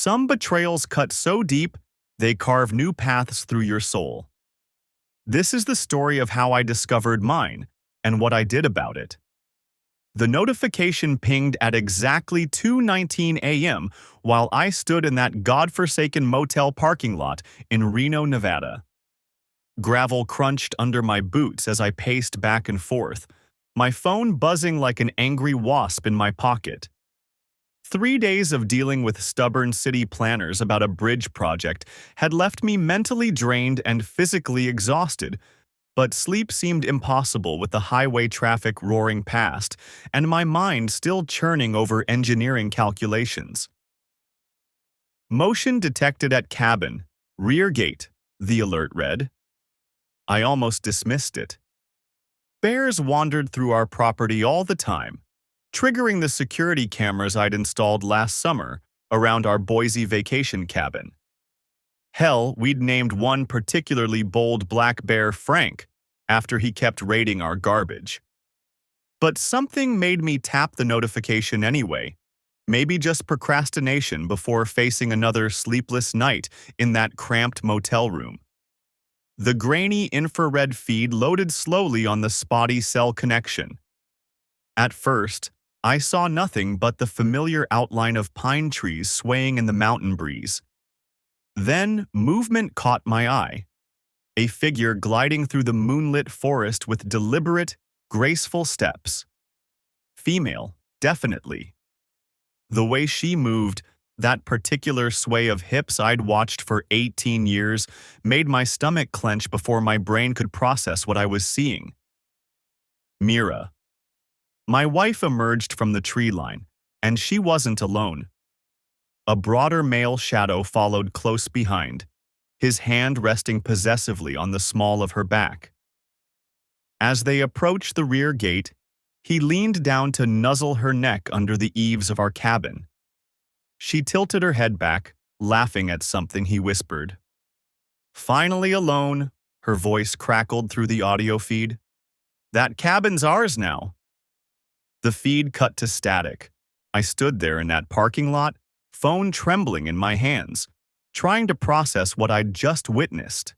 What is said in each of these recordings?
Some betrayals cut so deep, they carve new paths through your soul. This is the story of how I discovered mine and what I did about it. The notification pinged at exactly 2:19 a.m. while I stood in that godforsaken motel parking lot in Reno, Nevada. Gravel crunched under my boots as I paced back and forth, my phone buzzing like an angry wasp in my pocket. 3 days of dealing with stubborn city planners about a bridge project had left me mentally drained and physically exhausted, but sleep seemed impossible with the highway traffic roaring past and my mind still churning over engineering calculations. Motion detected at cabin, rear gate, the alert read. I almost dismissed it. Bears wandered through our property all the time, triggering the security cameras I'd installed last summer around our Boise vacation cabin. Hell, we'd named one particularly bold black bear Frank after he kept raiding our garbage. But something made me tap the notification anyway, maybe just procrastination before facing another sleepless night in that cramped motel room. The grainy infrared feed loaded slowly on the spotty cell connection. At first, I saw nothing but the familiar outline of pine trees swaying in the mountain breeze. Then, movement caught my eye. A figure gliding through the moonlit forest with deliberate, graceful steps. Female, definitely. The way she moved, that particular sway of hips I'd watched for 18 years, made my stomach clench before my brain could process what I was seeing. Mira. My wife emerged from the tree line, and she wasn't alone. A broader male shadow followed close behind, his hand resting possessively on the small of her back. As they approached the rear gate, he leaned down to nuzzle her neck under the eaves of our cabin. She tilted her head back, laughing at something he whispered. Finally alone, her voice crackled through the audio feed. That cabin's ours now. The feed cut to static. I stood there in that parking lot, phone trembling in my hands, trying to process what I'd just witnessed.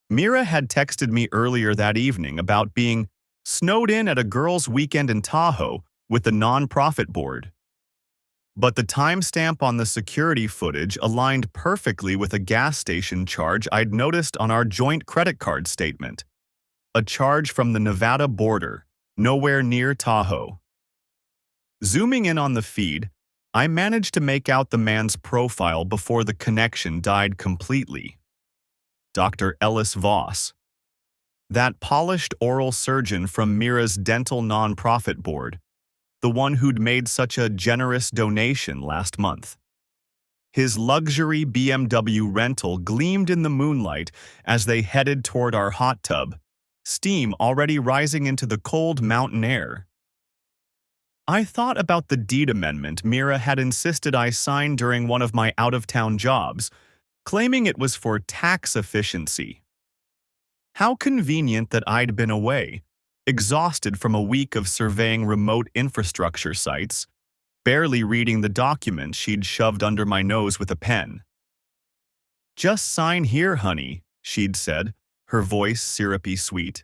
Mira had texted me earlier that evening about being snowed in at a girls' weekend in Tahoe with the nonprofit board. But the timestamp on the security footage aligned perfectly with a gas station charge I'd noticed on our joint credit card statement. A charge from the Nevada border, nowhere near Tahoe. Zooming in on the feed, I managed to make out the man's profile before the connection died completely. Dr. Ellis Voss. That polished oral surgeon from Mira's dental nonprofit board, the one who'd made such a generous donation last month. His luxury BMW rental gleamed in the moonlight as they headed toward our hot tub, steam already rising into the cold mountain air. I thought about the deed amendment Mira had insisted I sign during one of my out-of-town jobs, claiming it was for tax efficiency. How convenient that I'd been away, exhausted from a week of surveying remote infrastructure sites, barely reading the document she'd shoved under my nose with a pen. Just sign here, honey, she'd said, her voice syrupy sweet.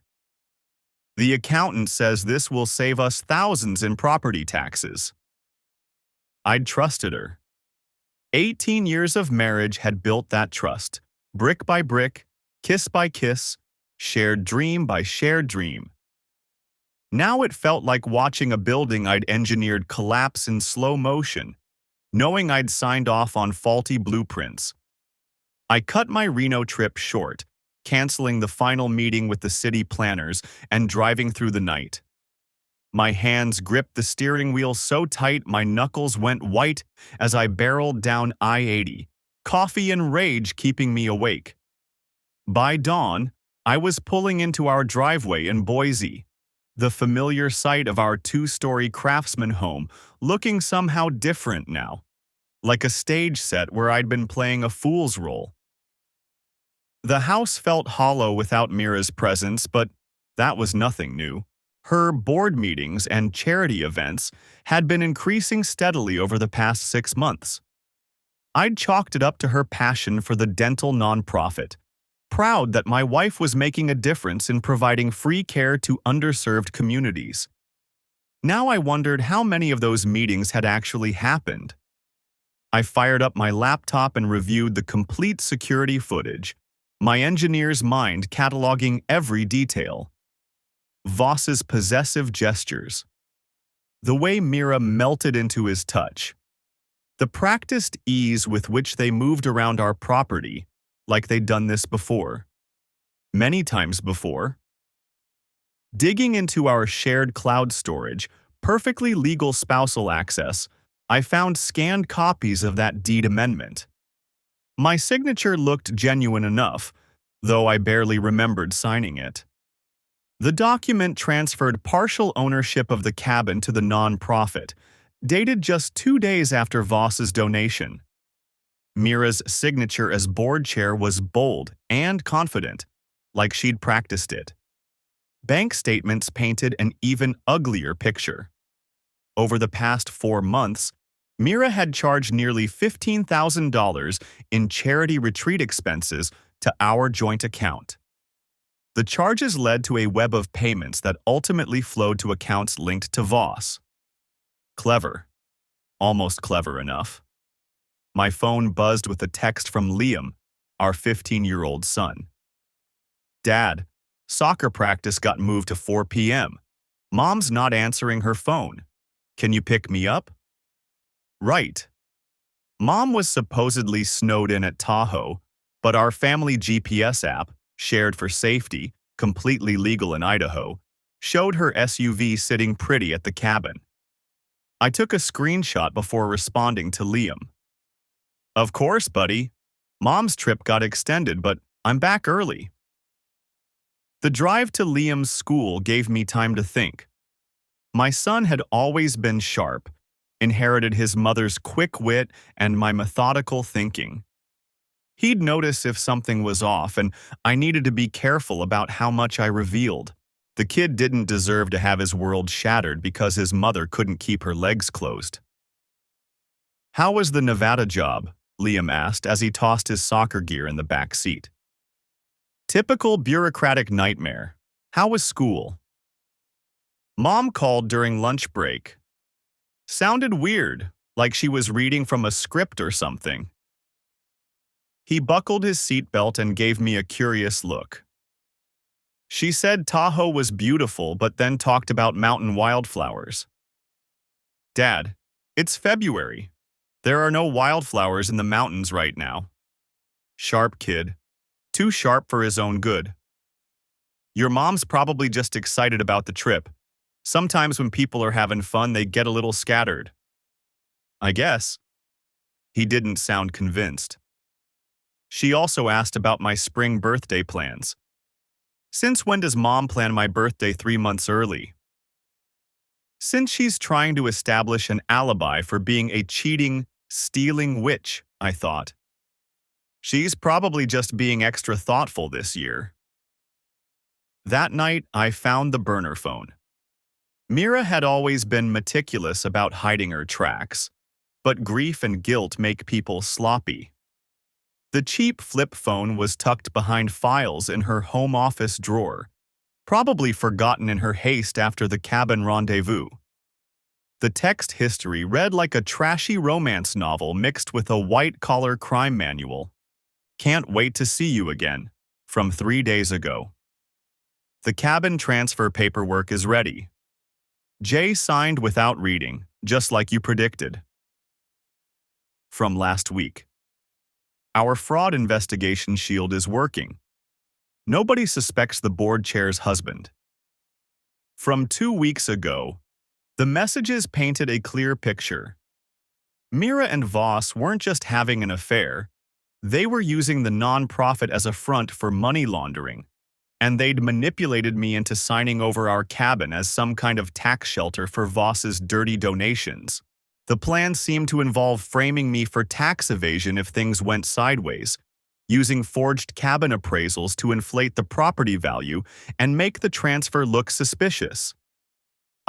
The accountant says this will save us thousands in property taxes. I'd trusted her. 18 years of marriage had built that trust, brick by brick, kiss by kiss, shared dream by shared dream. Now it felt like watching a building I'd engineered collapse in slow motion, knowing I'd signed off on faulty blueprints. I cut my Reno trip short, canceling the final meeting with the city planners and driving through the night. My hands gripped the steering wheel so tight my knuckles went white as I barreled down I-80, coffee and rage keeping me awake. By dawn, I was pulling into our driveway in Boise, the familiar sight of our two-story craftsman home looking somehow different now, like a stage set where I'd been playing a fool's role. The house felt hollow without Mira's presence, but that was nothing new. Her board meetings and charity events had been increasing steadily over the past 6 months. I'd chalked it up to her passion for the dental nonprofit, proud that my wife was making a difference in providing free care to underserved communities. Now I wondered how many of those meetings had actually happened. I fired up my laptop and reviewed the complete security footage, my engineer's mind cataloging every detail. Voss's possessive gestures. The way Mira melted into his touch. The practiced ease with which they moved around our property, like they'd done this before. Many times before. Digging into our shared cloud storage, perfectly legal spousal access, I found scanned copies of that deed amendment. My signature looked genuine enough, though I barely remembered signing it. The document transferred partial ownership of the cabin to the non-profit, dated just 2 days after Voss's donation. Mira's signature as board chair was bold and confident, like she'd practiced it. Bank statements painted an even uglier picture. Over the past 4 months, Mira had charged nearly $15,000 in charity retreat expenses to our joint account. The charges led to a web of payments that ultimately flowed to accounts linked to Voss. Clever. Almost clever enough. My phone buzzed with a text from Liam, our 15-year-old son. Dad, soccer practice got moved to 4 p.m. Mom's not answering her phone. Can you pick me up? Right. Mom was supposedly snowed in at Tahoe, but our family GPS app, shared for safety, completely legal in Idaho, showed her SUV sitting pretty at the cabin. I took a screenshot before responding to Liam. Of course, buddy. Mom's trip got extended, but I'm back early. The drive to Liam's school gave me time to think. My son had always been sharp, inherited his mother's quick wit and my methodical thinking. He'd notice if something was off, and I needed to be careful about how much I revealed. The kid didn't deserve to have his world shattered because his mother couldn't keep her legs closed. How was the Nevada job? Liam asked as he tossed his soccer gear in the back seat. Typical bureaucratic nightmare. How was school? Mom called during lunch break. Sounded weird, like she was reading from a script or something. He buckled his seatbelt and gave me a curious look. She said Tahoe was beautiful, but then talked about mountain wildflowers. Dad, it's February. There are no wildflowers in the mountains right now. Sharp kid. Too sharp for his own good. Your mom's probably just excited about the trip. Sometimes when people are having fun, they get a little scattered. I guess. He didn't sound convinced. She also asked about my spring birthday plans. Since when does Mom plan my birthday 3 months early? Since she's trying to establish an alibi for being a cheating, stealing witch, I thought. She's probably just being extra thoughtful this year. That night, I found the burner phone. Mira had always been meticulous about hiding her tracks, but grief and guilt make people sloppy. The cheap flip phone was tucked behind files in her home office drawer, probably forgotten in her haste after the cabin rendezvous. The text history read like a trashy romance novel mixed with a white-collar crime manual. Can't wait to see you again, from 3 days ago. The cabin transfer paperwork is ready. Jay signed without reading, just like you predicted. From last week. Our fraud investigation shield is working. Nobody suspects the board chair's husband. From 2 weeks ago, the messages painted a clear picture. Mira and Voss weren't just having an affair, they were using the nonprofit as a front for money laundering, and they'd manipulated me into signing over our cabin as some kind of tax shelter for Voss's dirty donations. The plan seemed to involve framing me for tax evasion if things went sideways, using forged cabin appraisals to inflate the property value and make the transfer look suspicious.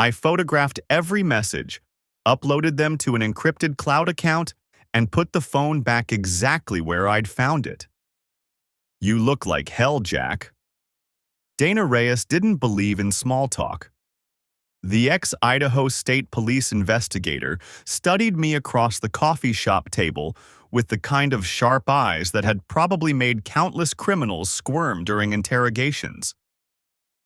I photographed every message, uploaded them to an encrypted cloud account, and put the phone back exactly where I'd found it. "You look like hell, Jack." Dana Reyes didn't believe in small talk. The ex-Idaho State Police investigator studied me across the coffee shop table with the kind of sharp eyes that had probably made countless criminals squirm during interrogations.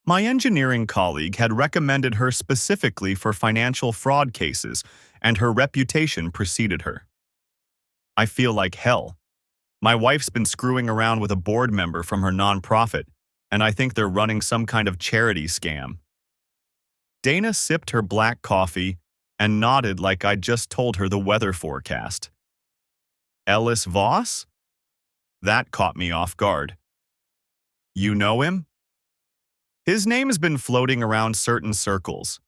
My engineering colleague had recommended her specifically for financial fraud cases, and her reputation preceded her. "I feel like hell. My wife's been screwing around with a board member from her nonprofit, and I think they're running some kind of charity scam." Dana sipped her black coffee and nodded like I'd just told her the weather forecast. "Ellis Voss?" That caught me off guard. "You know him?" "His name's been floating around certain circles.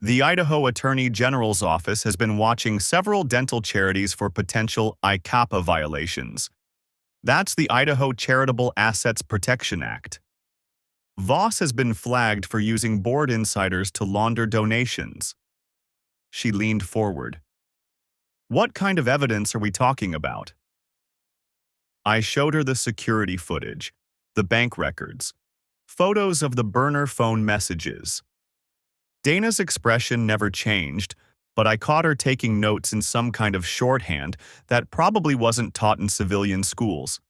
The Idaho Attorney General's office has been watching several dental charities for potential ICAPA violations. That's the Idaho Charitable Assets Protection Act. Voss has been flagged for using board insiders to launder donations." She leaned forward. "What kind of evidence are we talking about?" I showed her the security footage, the bank records, photos of the burner phone messages. Dana's expression never changed, but I caught her taking notes in some kind of shorthand that probably wasn't taught in civilian schools.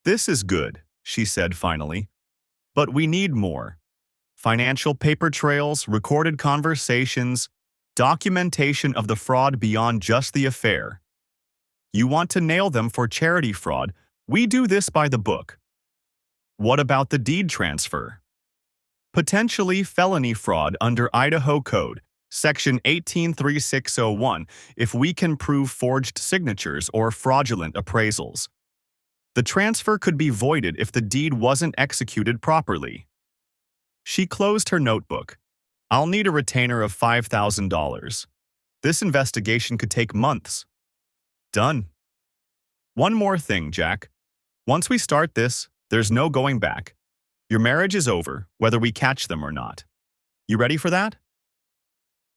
"This is good," she said finally. "But we need more. Financial paper trails, recorded conversations, documentation of the fraud beyond just the affair. You want to nail them for charity fraud? We do this by the book." "What about the deed transfer?" "Potentially felony fraud under Idaho Code, Section 183601, if we can prove forged signatures or fraudulent appraisals. The transfer could be voided if the deed wasn't executed properly." She closed her notebook. "I'll need a retainer of $5,000. This investigation could take months." "Done." "One more thing, Jack. Once we start this, there's no going back. Your marriage is over, whether we catch them or not. You ready for that?"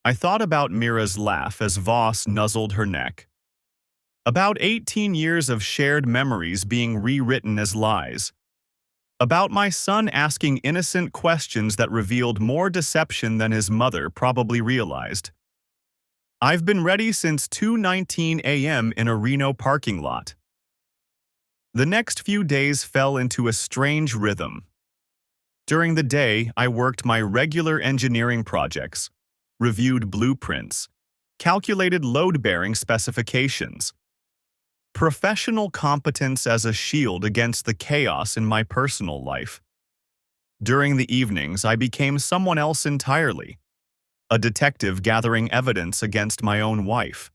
I thought about Mira's laugh as Voss nuzzled her neck. About 18 years of shared memories being rewritten as lies. About my son asking innocent questions that revealed more deception than his mother probably realized. I've been ready since 2:19 a.m. in a Reno parking lot. The next few days fell into a strange rhythm. During the day, I worked my regular engineering projects, reviewed blueprints, calculated load-bearing specifications. Professional competence as a shield against the chaos in my personal life. During the evenings, I became someone else entirely, a detective gathering evidence against my own wife.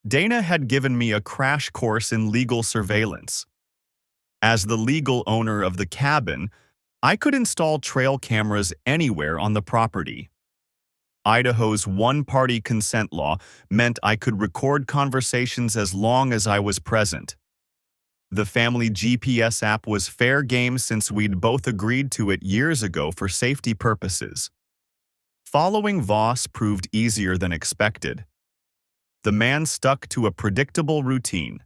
Dana had given me a crash course in legal surveillance. As the legal owner of the cabin, I could install trail cameras anywhere on the property. Idaho's one-party consent law meant I could record conversations as long as I was present. The family GPS app was fair game since we'd both agreed to it years ago for safety purposes. Following Voss proved easier than expected. The man stuck to a predictable routine: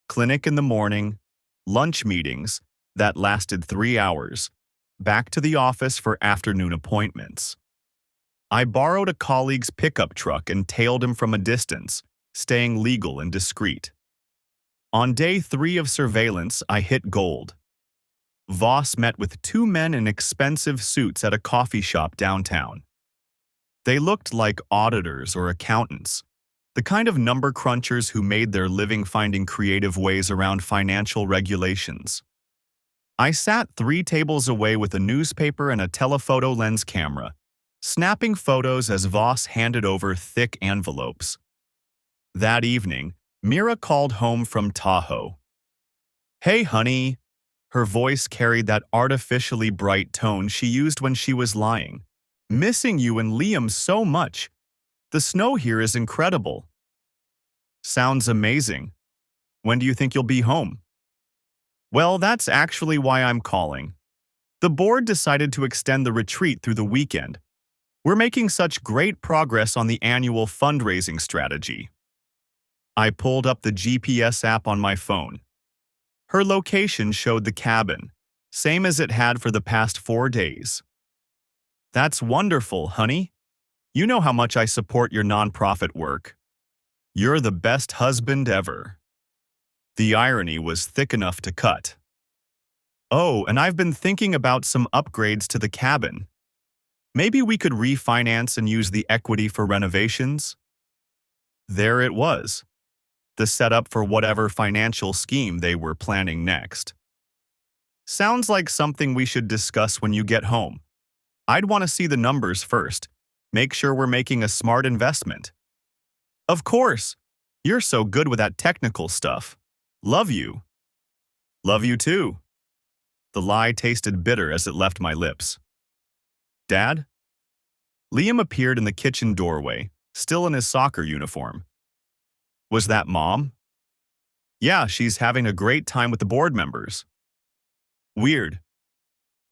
clinic in the morning, lunch meetings that lasted 3 hours, back to the office for afternoon appointments. I borrowed a colleague's pickup truck and tailed him from a distance, staying legal and discreet. On day 3 of surveillance, I hit gold. Voss met with 2 men in expensive suits at a coffee shop downtown. They looked like auditors or accountants, the kind of number crunchers who made their living finding creative ways around financial regulations. I sat 3 tables away with a newspaper and a telephoto lens camera, snapping photos as Voss handed over thick envelopes. That evening, Mira called home from Tahoe. "Hey, honey." Her voice carried that artificially bright tone she used when she was lying. "Missing you and Liam so much. The snow here is incredible." "Sounds amazing. When do you think you'll be home?" "Well, that's actually why I'm calling. The board decided to extend the retreat through the weekend. We're making such great progress on the annual fundraising strategy." I pulled up the GPS app on my phone. Her location showed the cabin, same as it had for the past 4 days. That's wonderful, honey. You know how much I support your nonprofit work. You're the best husband ever. The irony was thick enough to cut. Oh, and I've been thinking about some upgrades to the cabin. Maybe we could refinance and use the equity for renovations? There it was, the setup for whatever financial scheme they were planning next. Sounds like something we should discuss when you get home. I'd want to see the numbers first. Make sure we're making a smart investment. Of course. You're so good with that technical stuff. Love you. Love you too. The lie tasted bitter as it left my lips. Dad? Liam appeared in the kitchen doorway, still in his soccer uniform. Was that Mom? Yeah, she's having a great time with the board members. Weird.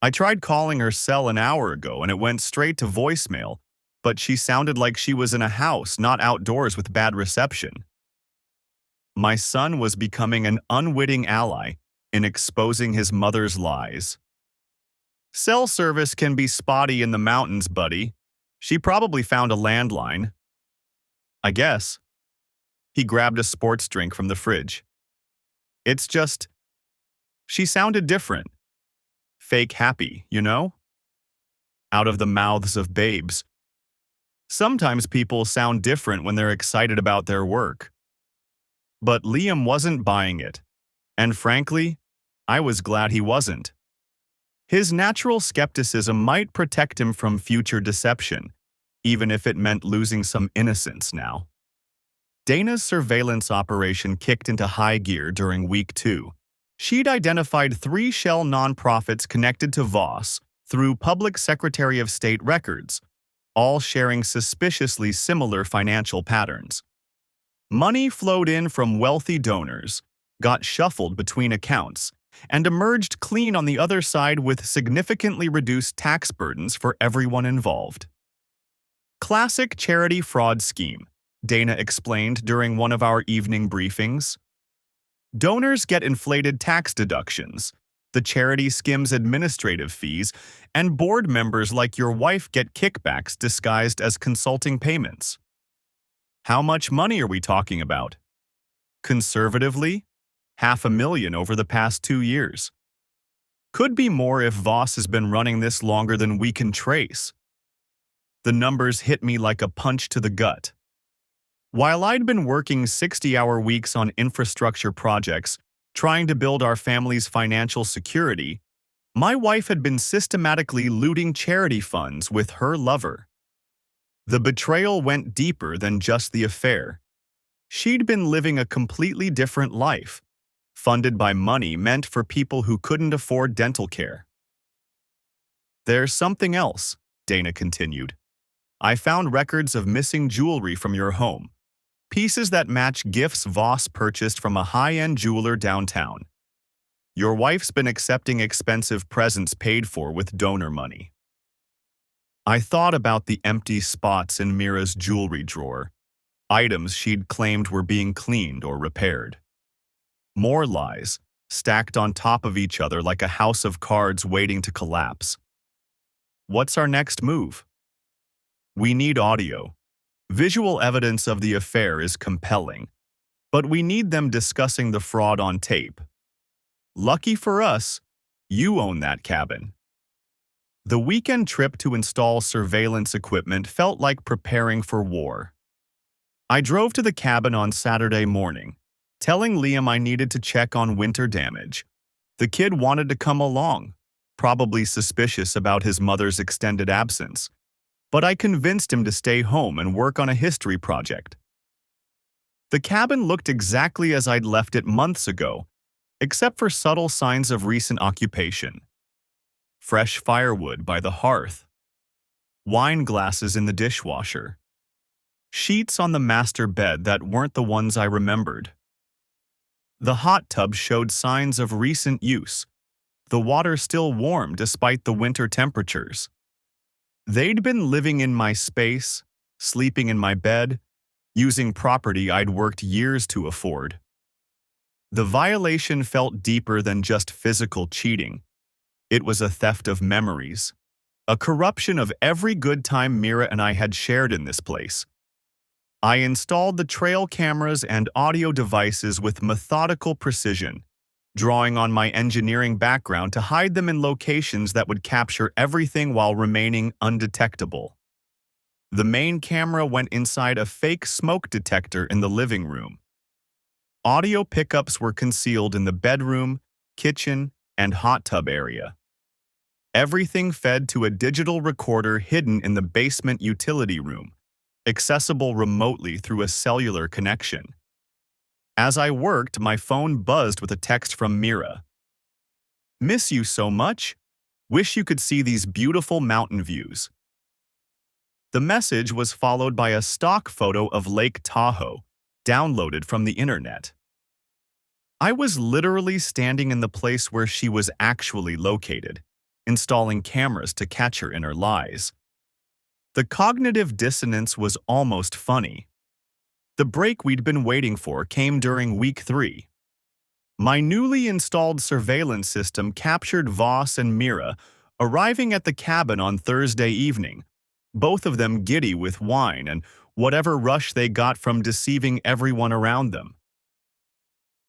I tried calling her cell an hour ago and it went straight to voicemail, but she sounded like she was in a house, not outdoors with bad reception. My son was becoming an unwitting ally in exposing his mother's lies. Cell service can be spotty in the mountains, buddy. She probably found a landline. I guess. He grabbed a sports drink from the fridge. It's just, she sounded different. Fake happy, you know? Out of the mouths of babes. Sometimes people sound different when they're excited about their work. But Liam wasn't buying it. And frankly, I was glad he wasn't. His natural skepticism might protect him from future deception, even if it meant losing some innocence now. Dana's surveillance operation kicked into high gear during week 2. She'd identified 3 shell nonprofits connected to Voss through Public Secretary of State records, all sharing suspiciously similar financial patterns. Money flowed in from wealthy donors, got shuffled between accounts, and emerged clean on the other side with significantly reduced tax burdens for everyone involved. Classic charity fraud scheme, Dana explained during one of our evening briefings. Donors get inflated tax deductions, the charity skims administrative fees, and board members like your wife get kickbacks disguised as consulting payments. How much money are we talking about? Conservatively, $500,000 over the past 2 years. Could be more if Voss has been running this longer than we can trace. The numbers hit me like a punch to the gut. While I'd been working 60-hour weeks on infrastructure projects, trying to build our family's financial security, my wife had been systematically looting charity funds with her lover. The betrayal went deeper than just the affair. She'd been living a completely different life, funded by money meant for people who couldn't afford dental care. There's something else, Dana continued. I found records of missing jewelry from your home, pieces that match gifts Voss purchased from a high-end jeweler downtown. Your wife's been accepting expensive presents paid for with donor money. I thought about the empty spots in Mira's jewelry drawer, items she'd claimed were being cleaned or repaired. More lies, stacked on top of each other like a house of cards waiting to collapse. What's our next move? We need audio. Visual evidence of the affair is compelling, but we need them discussing the fraud on tape. Lucky for us, you own that cabin. The weekend trip to install surveillance equipment felt like preparing for war. I drove to the cabin on Saturday morning, telling Liam I needed to check on winter damage. The kid wanted to come along, probably suspicious about his mother's extended absence, but I convinced him to stay home and work on a history project. The cabin looked exactly as I'd left it months ago, except for subtle signs of recent occupation. Fresh firewood by the hearth, wine glasses in the dishwasher, sheets on the master bed that weren't the ones I remembered. The hot tub showed signs of recent use, the water still warm despite the winter temperatures. They'd been living in my space, sleeping in my bed, using property I'd worked years to afford. The violation felt deeper than just physical cheating. It was a theft of memories, a corruption of every good time Mira and I had shared in this place. I installed the trail cameras and audio devices with methodical precision, drawing on my engineering background to hide them in locations that would capture everything while remaining undetectable. The main camera went inside a fake smoke detector in the living room. Audio pickups were concealed in the bedroom, kitchen, and hot tub area. Everything fed to a digital recorder hidden in the basement utility room, accessible remotely through a cellular connection. As I worked, my phone buzzed with a text from Mira. "Miss you so much. Wish you could see these beautiful mountain views." The message was followed by a stock photo of Lake Tahoe, downloaded from the internet. I was literally standing in the place where she was actually located, installing cameras to catch her in her lies. The cognitive dissonance was almost funny. The break we'd been waiting for came during week 3. My newly installed surveillance system captured Voss and Mira arriving at the cabin on Thursday evening, both of them giddy with wine and whatever rush they got from deceiving everyone around them.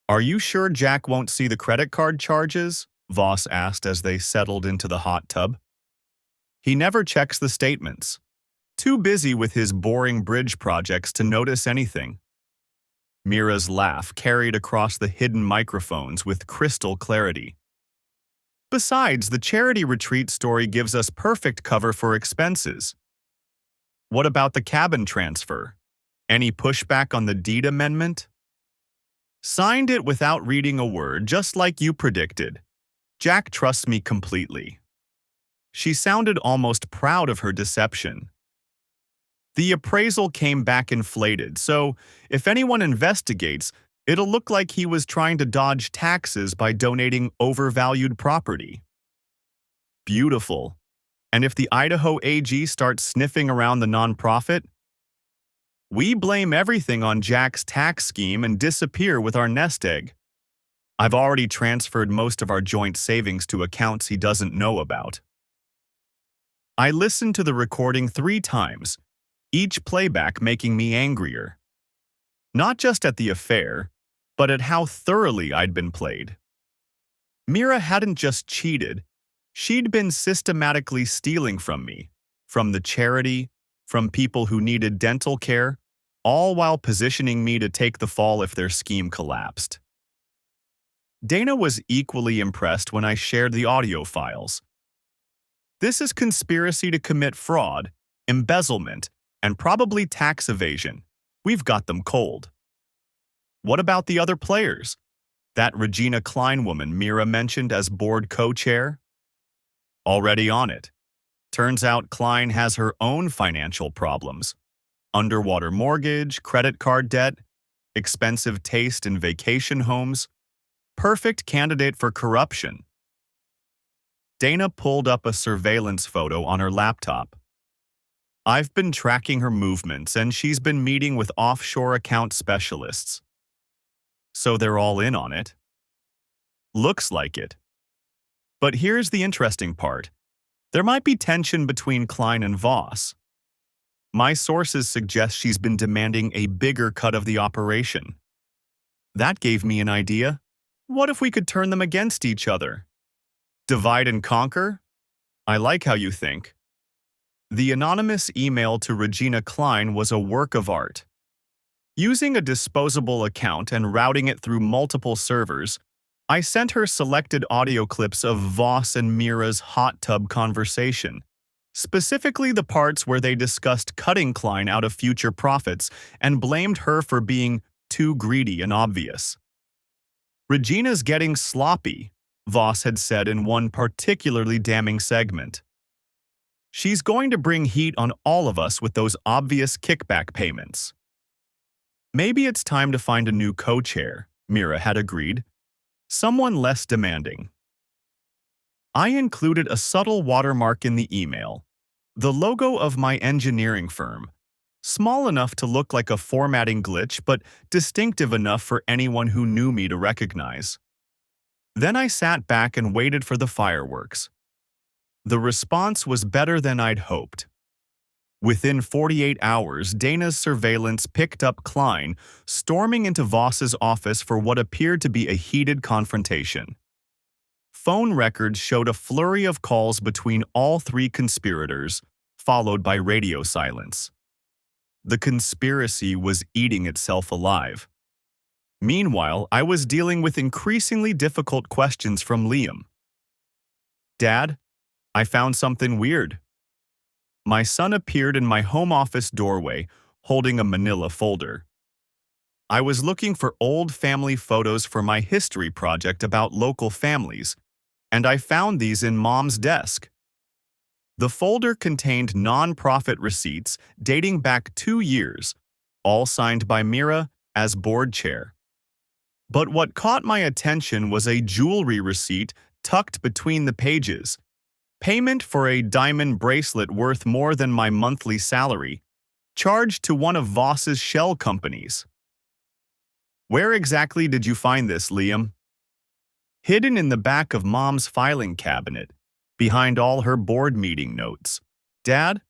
"Are you sure Jack won't see the credit card charges?" Voss asked as they settled into the hot tub. "He never checks the statements. Too busy with his boring bridge projects to notice anything." Mira's laugh carried across the hidden microphones with crystal clarity. "Besides, the charity retreat story gives us perfect cover for expenses. What about the cabin transfer? Any pushback on the deed amendment?" "Signed it without reading a word, just like you predicted. Jack trusts me completely." She sounded almost proud of her deception. "The appraisal came back inflated, so if anyone investigates, it'll look like he was trying to dodge taxes by donating overvalued property." "Beautiful. And if the Idaho AG starts sniffing around the nonprofit, we blame everything on Jack's tax scheme and disappear with our nest egg. I've already transferred most of our joint savings to accounts he doesn't know about." I listened to the recording 3 times, each playback making me angrier. Not just at the affair, but at how thoroughly I'd been played. Mira hadn't just cheated, she'd been systematically stealing from me, from the charity, from people who needed dental care, all while positioning me to take the fall if their scheme collapsed. Dana was equally impressed when I shared the audio files. "This is conspiracy to commit fraud, embezzlement, and probably tax evasion. We've got them cold." "What about the other players? That Regina Klein woman Mira mentioned as board co-chair?" "Already on it. Turns out Klein has her own financial problems. Underwater mortgage, credit card debt, expensive taste in vacation homes. Perfect candidate for corruption." Dana pulled up a surveillance photo on her laptop. "I've been tracking her movements, and she's been meeting with offshore account specialists." "So they're all in on it?" "Looks like it. But here's the interesting part. There might be tension between Klein and Voss. My sources suggest she's been demanding a bigger cut of the operation." That gave me an idea. What if we could turn them against each other? Divide and conquer? I like how you think. The anonymous email to Regina Klein was a work of art. Using a disposable account and routing it through multiple servers, I sent her selected audio clips of Voss and Mira's hot tub conversation, specifically the parts where they discussed cutting Klein out of future profits and blamed her for being too greedy and obvious. "Regina's getting sloppy," Voss had said in one particularly damning segment. "She's going to bring heat on all of us with those obvious kickback payments." "Maybe it's time to find a new co-chair," Mira had agreed. "Someone less demanding." I included a subtle watermark in the email, the logo of my engineering firm, Small enough to look like a formatting glitch, but distinctive enough for anyone who knew me to recognize. Then I sat back and waited for the fireworks. The response was better than I'd hoped. Within 48 hours, Dana's surveillance picked up Klein, storming into Voss's office for what appeared to be a heated confrontation. Phone records showed a flurry of calls between all three conspirators, followed by radio silence. The conspiracy was eating itself alive. Meanwhile, I was dealing with increasingly difficult questions from Liam. "Dad, I found something weird." My son appeared in my home office doorway, holding a manila folder. I was looking for old family photos for my history project about local families, and I found these in Mom's desk. The folder contained non-profit receipts dating back 2 years, all signed by Mira as board chair. But what caught my attention was a jewelry receipt tucked between the pages. Payment for a diamond bracelet worth more than my monthly salary, charged to one of Voss's shell companies. "Where exactly did you find this, Liam?" "Hidden in the back of Mom's filing cabinet, behind all her board meeting notes." "Dad,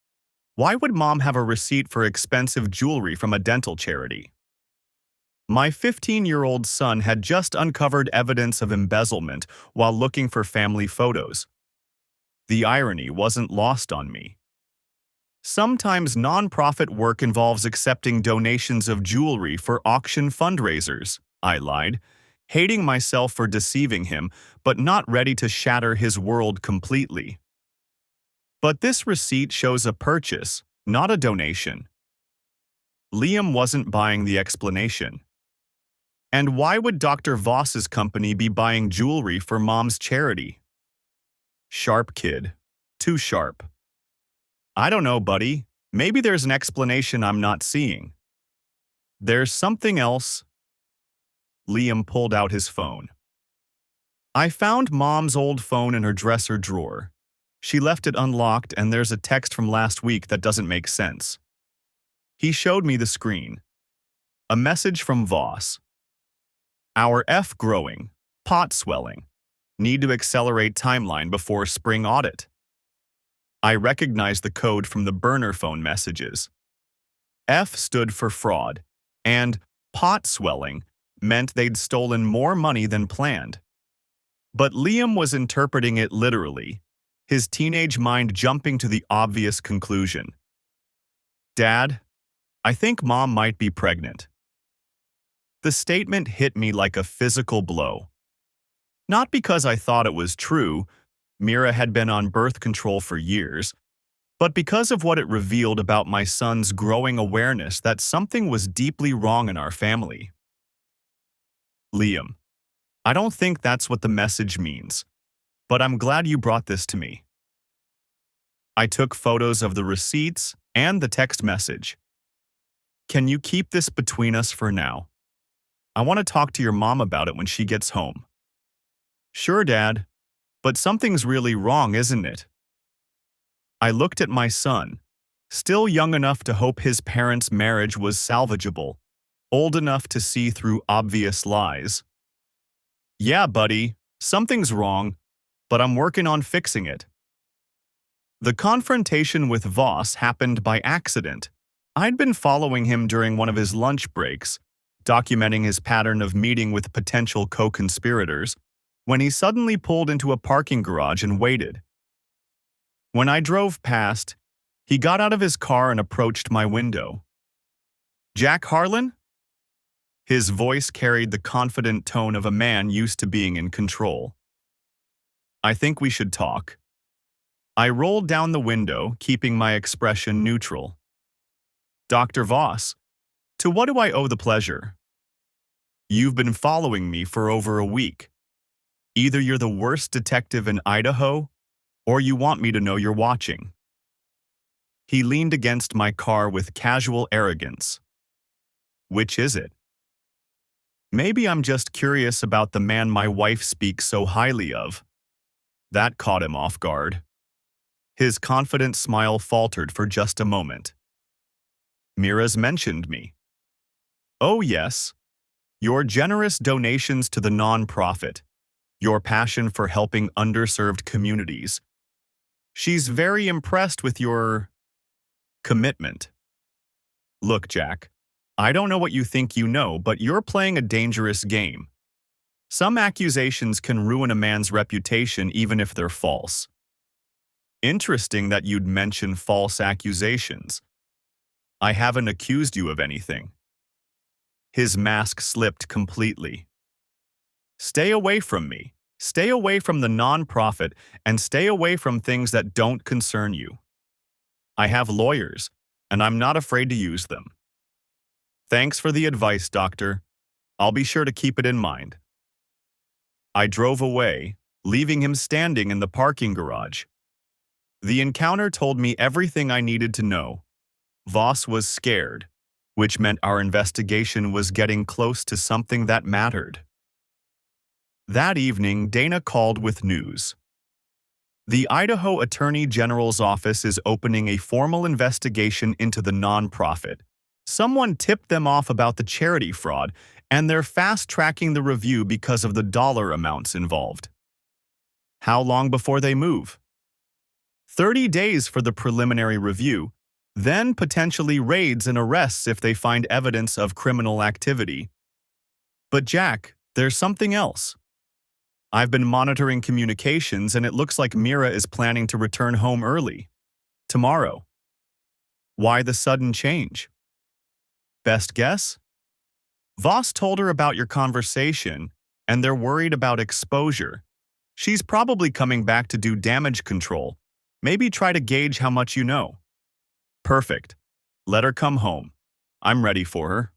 why would Mom have a receipt for expensive jewelry from a dental charity?" My 15-year-old son had just uncovered evidence of embezzlement while looking for family photos. The irony wasn't lost on me. Sometimes nonprofit work involves accepting donations of jewelry for auction fundraisers, I lied, hating myself for deceiving him, but not ready to shatter his world completely. But this receipt shows a purchase, not a donation. Liam wasn't buying the explanation. And why would Dr. Voss's company be buying jewelry for Mom's charity? Sharp kid. Too sharp. "I don't know, buddy. Maybe there's an explanation I'm not seeing." "There's something else." Liam pulled out his phone. "I found Mom's old phone in her dresser drawer. She left it unlocked, and there's a text from last week that doesn't make sense." He showed me the screen. A message from Voss. "Our F growing. Pot swelling. Need to accelerate timeline before spring audit." I recognized the code from the burner phone messages. F stood for fraud, and pot swelling meant they'd stolen more money than planned. But Liam was interpreting it literally, his teenage mind jumping to the obvious conclusion. "Dad, I think Mom might be pregnant." The statement hit me like a physical blow. Not because I thought it was true, Mira had been on birth control for years, but because of what it revealed about my son's growing awareness that something was deeply wrong in our family. "Liam, I don't think that's what the message means, but I'm glad you brought this to me." I took photos of the receipts and the text message. "Can you keep this between us for now? I want to talk to your mom about it when she gets home." "Sure, Dad, but something's really wrong, isn't it?" I looked at my son, still young enough to hope his parents' marriage was salvageable, old enough to see through obvious lies. "Yeah, buddy, something's wrong, but I'm working on fixing it." The confrontation with Voss happened by accident. I'd been following him during one of his lunch breaks, documenting his pattern of meeting with potential co-conspirators, when he suddenly pulled into a parking garage and waited. When I drove past, he got out of his car and approached my window. "Jack Harlan?" His voice carried the confident tone of a man used to being in control. "I think we should talk." I rolled down the window, keeping my expression neutral. "Dr. Voss, to what do I owe the pleasure?" "You've been following me for over a week. Either you're the worst detective in Idaho, or you want me to know you're watching." He leaned against my car with casual arrogance. "Which is it?" "Maybe I'm just curious about the man my wife speaks so highly of." That caught him off guard. His confident smile faltered for just a moment. Mira's mentioned me. Oh yes, your generous donations to the non-profit, your passion for helping underserved communities. She's very impressed with your commitment. Look, Jack, I don't know what you think you know, but you're playing a dangerous game. Some accusations can ruin a man's reputation even if they're false. Interesting that you'd mention false accusations. I haven't accused you of anything. His mask slipped completely. Stay away from me. Stay away from the non-profit and stay away from things that don't concern you. I have lawyers, and I'm not afraid to use them. Thanks for the advice, Doctor. I'll be sure to keep it in mind. I drove away, leaving him standing in the parking garage. The encounter told me everything I needed to know. Voss was scared, which meant our investigation was getting close to something that mattered. That evening, Dana called with news. The Idaho Attorney General's office is opening a formal investigation into the nonprofit. Someone tipped them off about the charity fraud, and they're fast-tracking the review because of the dollar amounts involved. How long before they move? 30 days for the preliminary review, then potentially raids and arrests if they find evidence of criminal activity. But Jack, there's something else. I've been monitoring communications and it looks like Mira is planning to return home early. Tomorrow. Why the sudden change? Best guess? Voss told her about your conversation, and they're worried about exposure. She's probably coming back to do damage control. Maybe try to gauge how much you know. Perfect. Let her come home. I'm ready for her.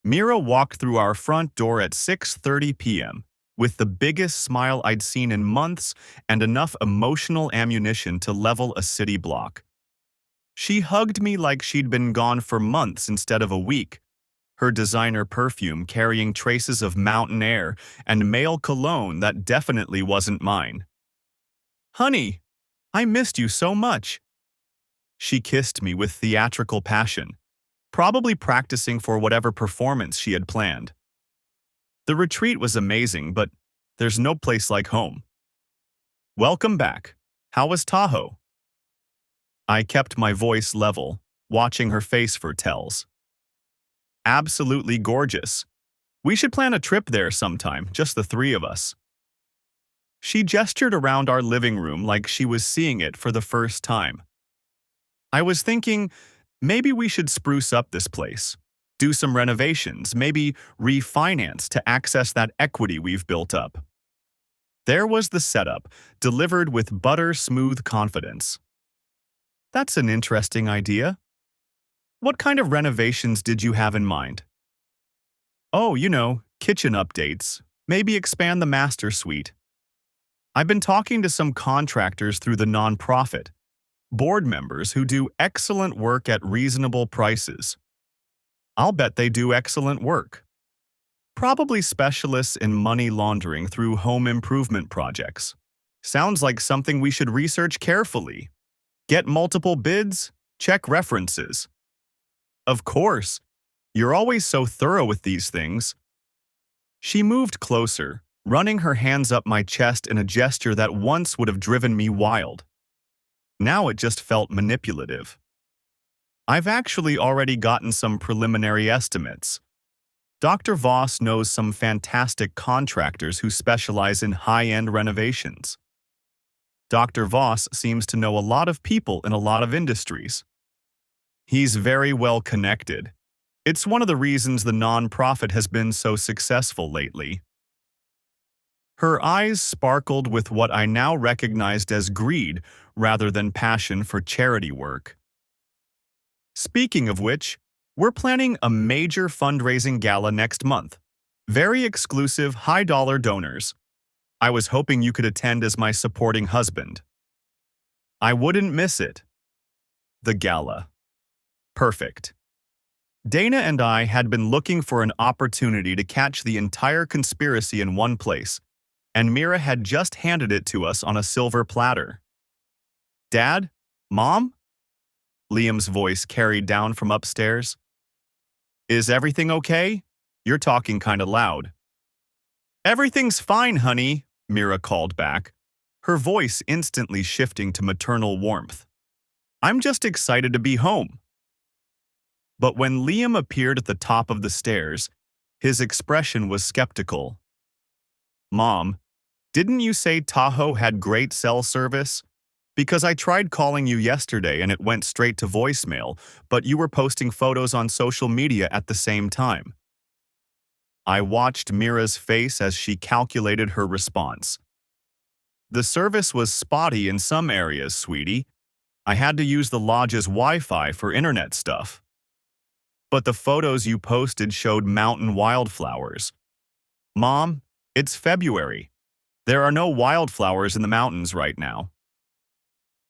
Mira walked through our front door at 6:30 p.m. with the biggest smile I'd seen in months and enough emotional ammunition to level a city block. She hugged me like she'd been gone for months instead of a week, her designer perfume carrying traces of mountain air and male cologne that definitely wasn't mine. Honey, I missed you so much. She kissed me with theatrical passion, probably practicing for whatever performance she had planned. The retreat was amazing, but there's no place like home. Welcome back. How was Tahoe? I kept my voice level, watching her face for tells. Absolutely gorgeous. We should plan a trip there sometime, just the three of us. She gestured around our living room like she was seeing it for the first time. I was thinking, maybe we should spruce up this place, do some renovations, maybe refinance to access that equity we've built up. There was the setup, delivered with butter-smooth confidence. That's an interesting idea. What kind of renovations did you have in mind? Oh, kitchen updates. Maybe expand the master suite. I've been talking to some contractors through the nonprofit, board members who do excellent work at reasonable prices. I'll bet they do excellent work. Probably specialists in money laundering through home improvement projects. Sounds like something we should research carefully. Get multiple bids, check references. Of course, you're always so thorough with these things. She moved closer, running her hands up my chest in a gesture that once would have driven me wild. Now it just felt manipulative. I've actually already gotten some preliminary estimates. Dr. Voss knows some fantastic contractors who specialize in high-end renovations. Dr. Voss seems to know a lot of people in a lot of industries. He's very well connected. It's one of the reasons the nonprofit has been so successful lately. Her eyes sparkled with what I now recognized as greed rather than passion for charity work. Speaking of which, we're planning a major fundraising gala next month. Very exclusive, high-dollar donors. I was hoping you could attend as my supporting husband. I wouldn't miss it. The gala. Perfect. Dana and I had been looking for an opportunity to catch the entire conspiracy in one place, and Mira had just handed it to us on a silver platter. Dad? Mom? Liam's voice carried down from upstairs. Is everything okay? You're talking kinda loud. Everything's fine, honey, Mira called back, her voice instantly shifting to maternal warmth. I'm just excited to be home. But when Liam appeared at the top of the stairs, his expression was skeptical. Mom, didn't you say Tahoe had great cell service? Because I tried calling you yesterday and it went straight to voicemail, but you were posting photos on social media at the same time. I watched Mira's face as she calculated her response. The service was spotty in some areas, sweetie. I had to use the lodge's Wi-Fi for internet stuff. But the photos you posted showed mountain wildflowers. Mom, it's February. There are no wildflowers in the mountains right now.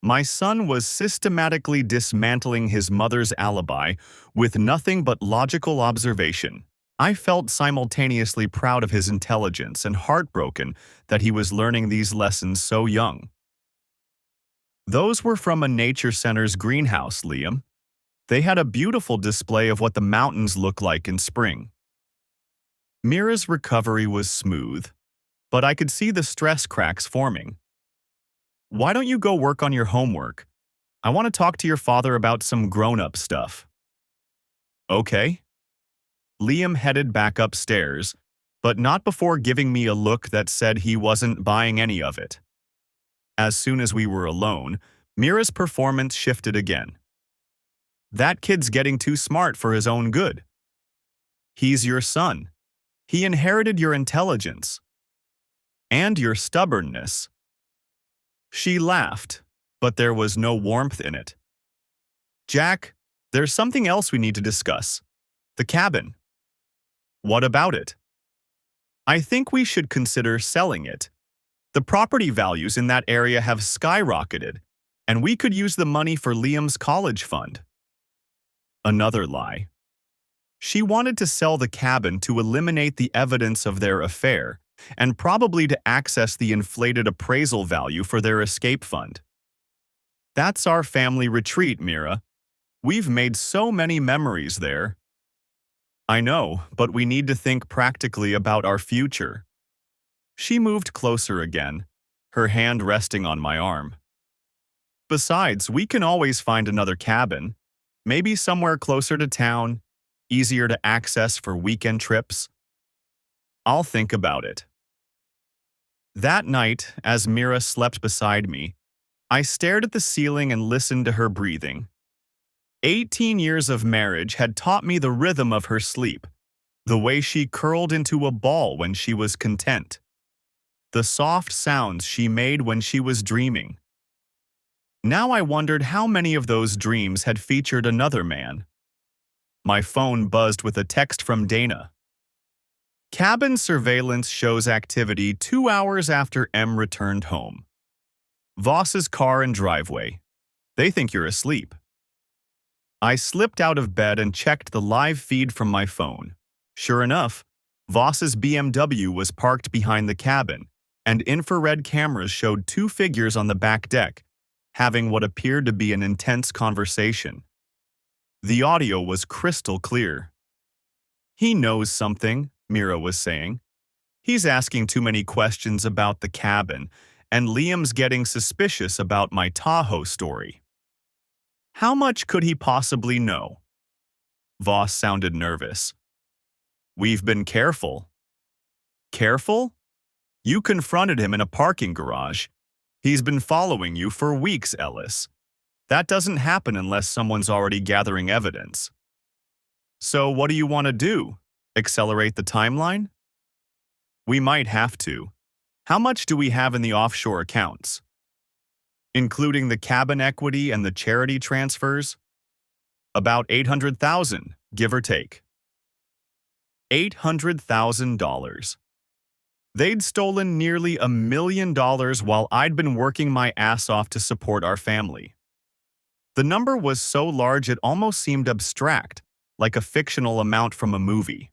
My son was systematically dismantling his mother's alibi with nothing but logical observation. I felt simultaneously proud of his intelligence and heartbroken that he was learning these lessons so young. Those were from a nature center's greenhouse, Liam. They had a beautiful display of what the mountains look like in spring. Mira's recovery was smooth, but I could see the stress cracks forming. Why don't you go work on your homework? I want to talk to your father about some grown-up stuff. Okay. Liam headed back upstairs, but not before giving me a look that said he wasn't buying any of it. As soon as we were alone, Mira's performance shifted again. That kid's getting too smart for his own good. He's your son. He inherited your intelligence. And your stubbornness. She laughed, but there was no warmth in it. Jack, there's something else we need to discuss. The cabin. What about it? I think we should consider selling it. The property values in that area have skyrocketed, and we could use the money for Liam's college fund. Another lie. She wanted to sell the cabin to eliminate the evidence of their affair, and probably to access the inflated appraisal value for their escape fund. That's our family retreat, Mira. We've made so many memories there. I know, but we need to think practically about our future. She moved closer again, her hand resting on my arm. Besides, we can always find another cabin, maybe somewhere closer to town, easier to access for weekend trips. I'll think about it. That night, as Mira slept beside me, I stared at the ceiling and listened to her breathing. 18 years of marriage had taught me the rhythm of her sleep, the way she curled into a ball when she was content, the soft sounds she made when she was dreaming. Now I wondered how many of those dreams had featured another man. My phone buzzed with a text from Dana. Cabin surveillance shows activity 2 hours after M returned home. Voss's car and driveway. They think you're asleep. I slipped out of bed and checked the live feed from my phone. Sure enough, Voss's BMW was parked behind the cabin, and infrared cameras showed 2 figures on the back deck, having what appeared to be an intense conversation. The audio was crystal clear. He knows something, Mira was saying. He's asking too many questions about the cabin, and Liam's getting suspicious about my Tahoe story. How much could he possibly know? Voss sounded nervous. We've been careful. Careful? You confronted him in a parking garage. He's been following you for weeks, Ellis. That doesn't happen unless someone's already gathering evidence. So what do you want to do? Accelerate the timeline? We might have to. How much do we have in the offshore accounts? Including the cabin equity and the charity transfers? About $800,000, give or take. $800,000. They'd stolen nearly $1 million while I'd been working my ass off to support our family. The number was so large it almost seemed abstract, like a fictional amount from a movie.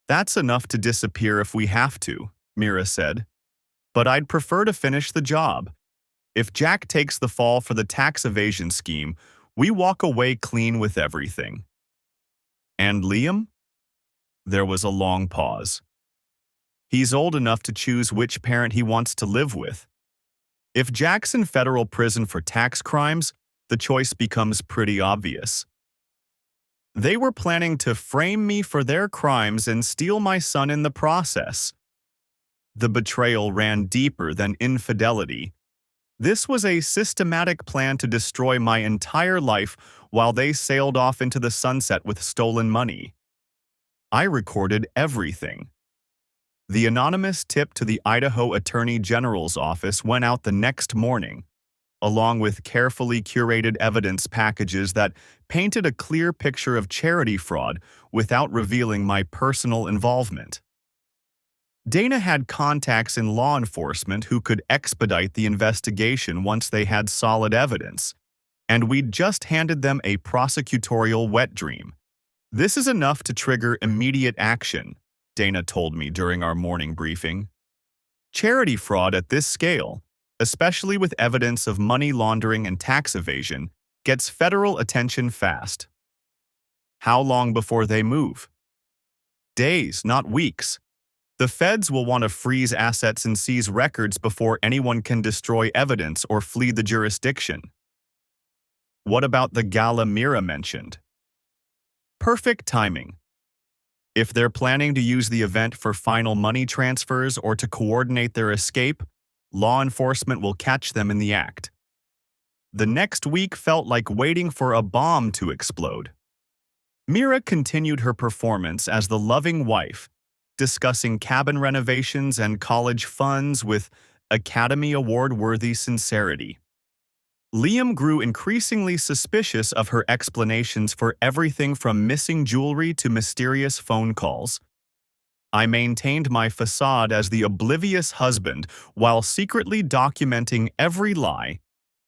That's enough to disappear if we have to, Mira said. But I'd prefer to finish the job. If Jack takes the fall for the tax evasion scheme, We walk away clean with everything. And Liam? There was a long pause. He's old enough to choose which parent he wants to live with. If Jack's in federal prison for tax crimes, the choice becomes pretty obvious. They were planning to frame me for their crimes and steal my son in the process. The betrayal ran deeper than infidelity. This was a systematic plan to destroy my entire life while they sailed off into the sunset with stolen money. I recorded everything. The anonymous tip to the Idaho Attorney General's office went out the next morning, along with carefully curated evidence packages that painted a clear picture of charity fraud without revealing my personal involvement. Dana had contacts in law enforcement who could expedite the investigation once they had solid evidence, and we'd just handed them a prosecutorial wet dream. "This is enough to trigger immediate action," Dana told me during our morning briefing. "Charity fraud at this scale, especially with evidence of money laundering and tax evasion, gets federal attention fast." "How long before they move?" "Days, not weeks. The feds will want to freeze assets and seize records before anyone can destroy evidence or flee the jurisdiction." "What about the gala Mira mentioned?" "Perfect timing. If they're planning to use the event for final money transfers or to coordinate their escape, law enforcement will catch them in the act." The next week felt like waiting for a bomb to explode. Mira continued her performance as the loving wife, discussing cabin renovations and college funds with Academy Award-worthy sincerity. Liam grew increasingly suspicious of her explanations for everything from missing jewelry to mysterious phone calls. I maintained my facade as the oblivious husband while secretly documenting every lie,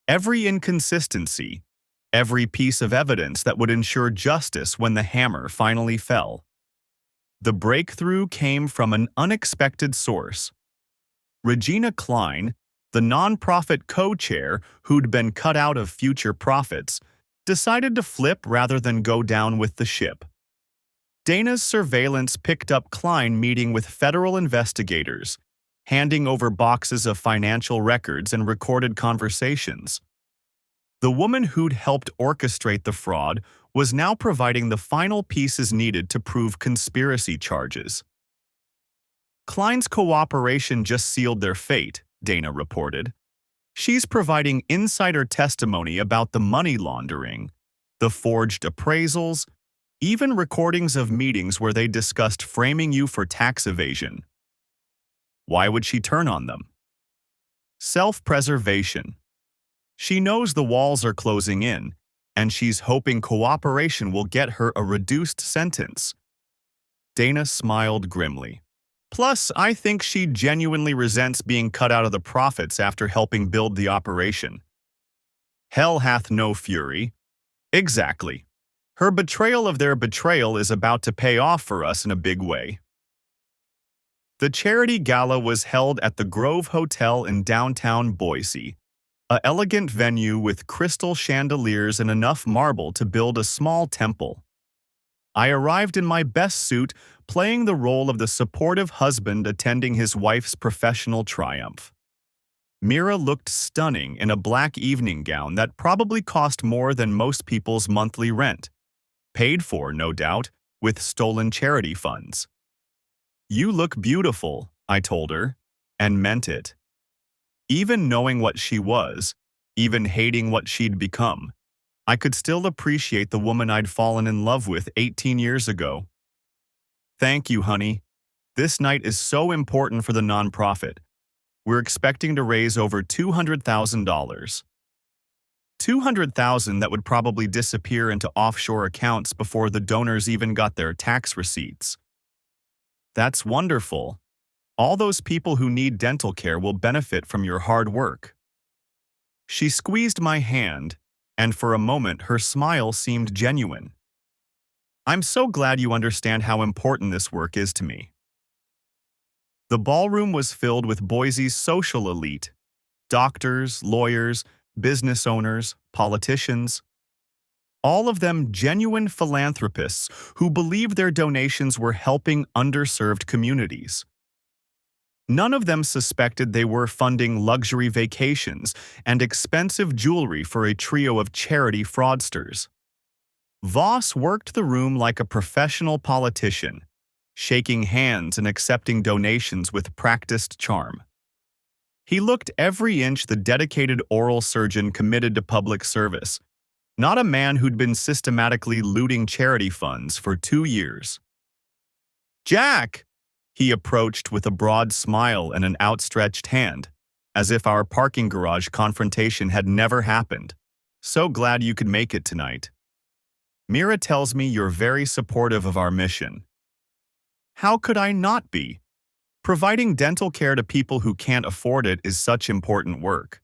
every inconsistency, every piece of evidence that would ensure justice when the hammer finally fell. The breakthrough came from an unexpected source. Regina Klein, the nonprofit co-chair who'd been cut out of future profits, decided to flip rather than go down with the ship. Dana's surveillance picked up Klein meeting with federal investigators, handing over boxes of financial records and recorded conversations. The woman who'd helped orchestrate the fraud was now providing the final pieces needed to prove conspiracy charges. Klein's cooperation just sealed their fate, Dana reported. She's providing insider testimony about the money laundering, the forged appraisals, even recordings of meetings where they discussed framing you for tax evasion. Why would she turn on them? Self-preservation. She knows the walls are closing in, and she's hoping cooperation will get her a reduced sentence. Dana smiled grimly. Plus, I think she genuinely resents being cut out of the profits after helping build the operation. Hell hath no fury. Exactly. Her betrayal of their betrayal is about to pay off for us in a big way. The charity gala was held at the Grove Hotel in downtown Boise, an elegant venue with crystal chandeliers and enough marble to build a small temple. I arrived in my best suit, playing the role of the supportive husband attending his wife's professional triumph. Mira looked stunning in a black evening gown that probably cost more than most people's monthly rent. Paid for, no doubt, with stolen charity funds. "You look beautiful," I told her, and meant it. Even knowing what she was, even hating what she'd become, I could still appreciate the woman I'd fallen in love with 18 years ago. "Thank you, honey. This night is so important for the nonprofit. We're expecting to raise over $200,000. $200,000 that would probably disappear into offshore accounts before the donors even got their tax receipts." "That's wonderful. All those people who need dental care will benefit from your hard work." She squeezed my hand, and for a moment her smile seemed genuine. "I'm so glad you understand how important this work is to me." The ballroom was filled with Boise's social elite: doctors, lawyers, business owners, politicians. all of them genuine philanthropists who believed their donations were helping underserved communities. None of them suspected they were funding luxury vacations and expensive jewelry for a trio of charity fraudsters. Voss worked the room like a professional politician, shaking hands and accepting donations with practiced charm. He looked every inch the dedicated oral surgeon committed to public service, not a man who'd been systematically looting charity funds for 2 years. "Jack!" He approached with a broad smile and an outstretched hand, as if our parking garage confrontation had never happened. "So glad you could make it tonight. Mira tells me you're very supportive of our mission." "How could I not be? Providing dental care to people who can't afford it is such important work."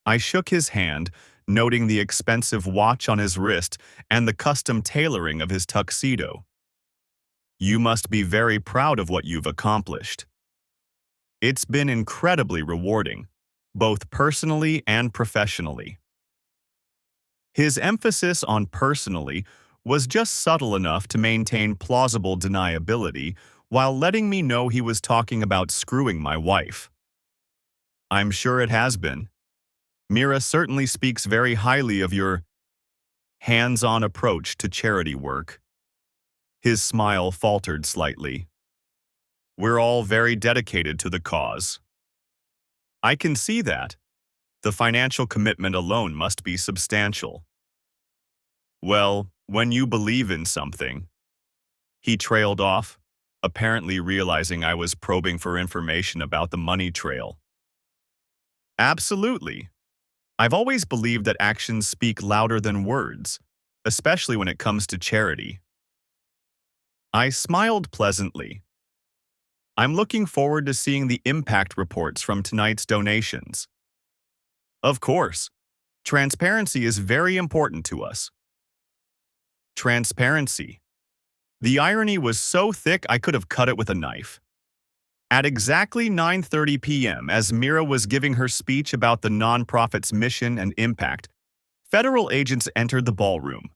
I shook his hand, noting the expensive watch on his wrist and the custom tailoring of his tuxedo. "You must be very proud of what you've accomplished." "It's been incredibly rewarding, both personally and professionally." His emphasis on personally was just subtle enough to maintain plausible deniability while letting me know he was talking about screwing my wife. "I'm sure it has been. Mira certainly speaks very highly of your hands-on approach to charity work." His smile faltered slightly. "We're all very dedicated to the cause." "I can see that. The financial commitment alone must be substantial." "Well, when you believe in something." He trailed off, apparently realizing I was probing for information about the money trail. "Absolutely. I've always believed that actions speak louder than words, especially when it comes to charity." I smiled pleasantly. "I'm looking forward to seeing the impact reports from tonight's donations." "Of course. Transparency is very important to us." Transparency. The irony was so thick I could have cut it with a knife. At exactly 9:30 p.m., as Mira was giving her speech about the nonprofit's mission and impact, federal agents entered the ballroom.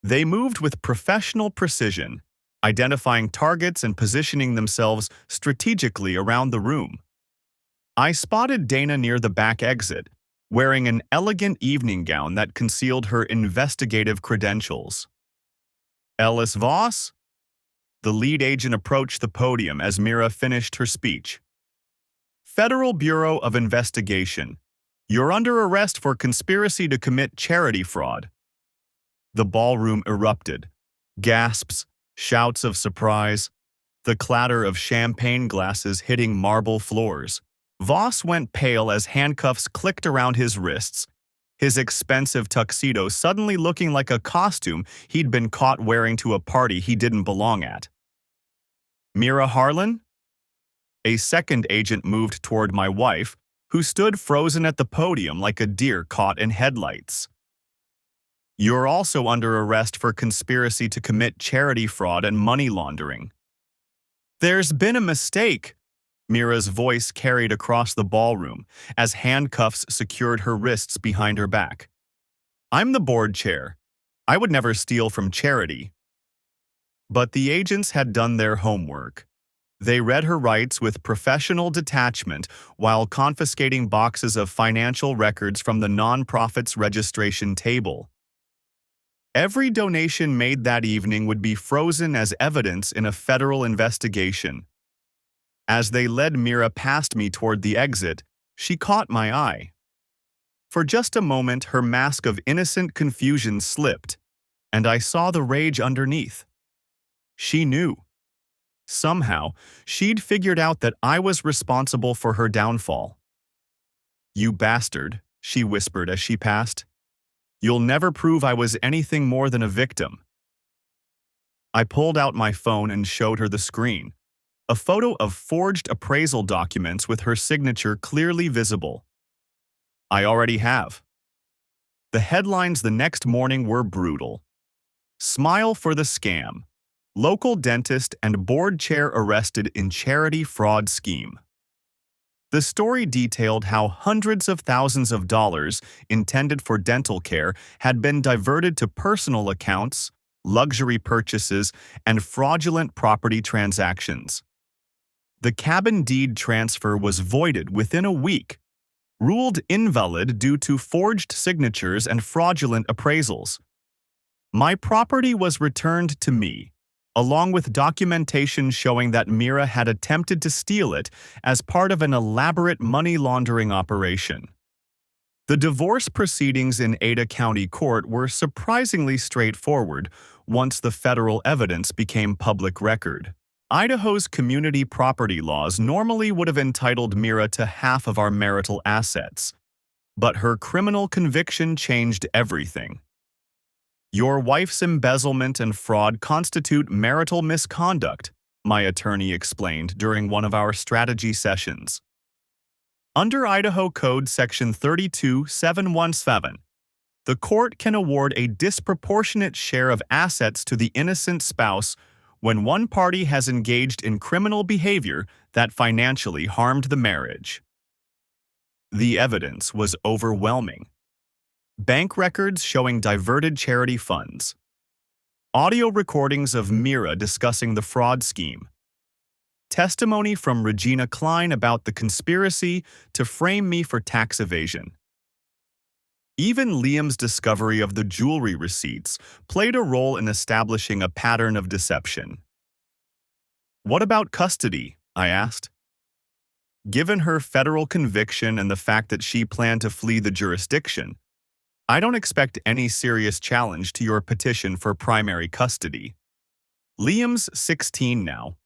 They moved with professional precision, identifying targets and positioning themselves strategically around the room. I spotted Dana near the back exit, wearing an elegant evening gown that concealed her investigative credentials. "Ellis Voss?" The lead agent approached the podium as Mira finished her speech. "Federal Bureau of Investigation. You're under arrest for conspiracy to commit charity fraud." The ballroom erupted. Gasps, shouts of surprise, the clatter of champagne glasses hitting marble floors. Voss went pale as handcuffs clicked around his wrists, his expensive tuxedo suddenly looking like a costume he'd been caught wearing to a party he didn't belong at. "Mira Harlan?" A second agent moved toward my wife, who stood frozen at the podium like a deer caught in headlights. "You're also under arrest for conspiracy to commit charity fraud and money laundering." "There's been a mistake," Mira's voice carried across the ballroom as handcuffs secured her wrists behind her back. "I'm the board chair. I would never steal from charity." But the agents had done their homework. They read her rights with professional detachment while confiscating boxes of financial records from the nonprofit's registration table. Every donation made that evening would be frozen as evidence in a federal investigation. As they led Mira past me toward the exit, she caught my eye. For just a moment, her mask of innocent confusion slipped, and I saw the rage underneath. She knew. Somehow, she'd figured out that I was responsible for her downfall. "You bastard," she whispered as she passed. "You'll never prove I was anything more than a victim." I pulled out my phone and showed her the screen, a photo of forged appraisal documents with her signature clearly visible. "I already have." The headlines the next morning were brutal. "Smile for the scam. Local dentist and board chair arrested in charity fraud scheme." The The story detailed how hundreds of thousands of dollars intended for dental care had been diverted to personal accounts, luxury purchases, and fraudulent property transactions. The cabin deed transfer was voided within a week, ruled invalid due to forged signatures and fraudulent appraisals. My property was returned to me, along with documentation showing that Mira had attempted to steal it as part of an elaborate money laundering operation. The divorce proceedings in Ada County Court were surprisingly straightforward once the federal evidence became public record. Idaho's community property laws normally would have entitled Mira to half of our marital assets, but her criminal conviction changed everything. Your wife's embezzlement and fraud constitute marital misconduct, my attorney explained during one of our strategy sessions. Under Idaho Code Section 32717, the court can award a disproportionate share of assets to the innocent spouse when one party has engaged in criminal behavior that financially harmed the marriage. The evidence was overwhelming. Bank records showing diverted charity funds. Audio recordings of Mira discussing the fraud scheme. Testimony from Regina Klein about the conspiracy to frame me for tax evasion. Even Liam's discovery of the jewelry receipts played a role in establishing a pattern of deception. What about custody? I asked. Given her federal conviction and the fact that she planned to flee the jurisdiction, I don't expect any serious challenge to your petition for primary custody. Liam's 16 now,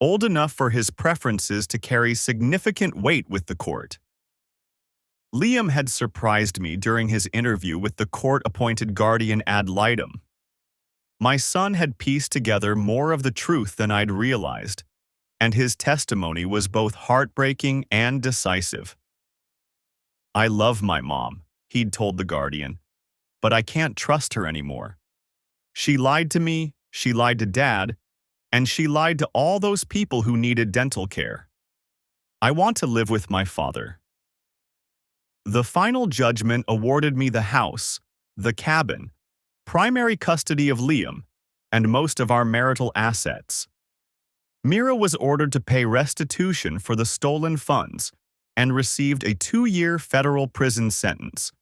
old enough for his preferences to carry significant weight with the court. Liam had surprised me during his interview with the court-appointed guardian ad litem. My son had pieced together more of the truth than I'd realized, and his testimony was both heartbreaking and decisive. I love my mom, he'd told the guardian, but I can't trust her anymore. She lied to me, she lied to Dad, and she lied to all those people who needed dental care. I want to live with my father. The final judgment awarded me the house, the cabin, primary custody of Liam, and most of our marital assets. Mira was ordered to pay restitution for the stolen funds and received a 2-year federal prison sentence.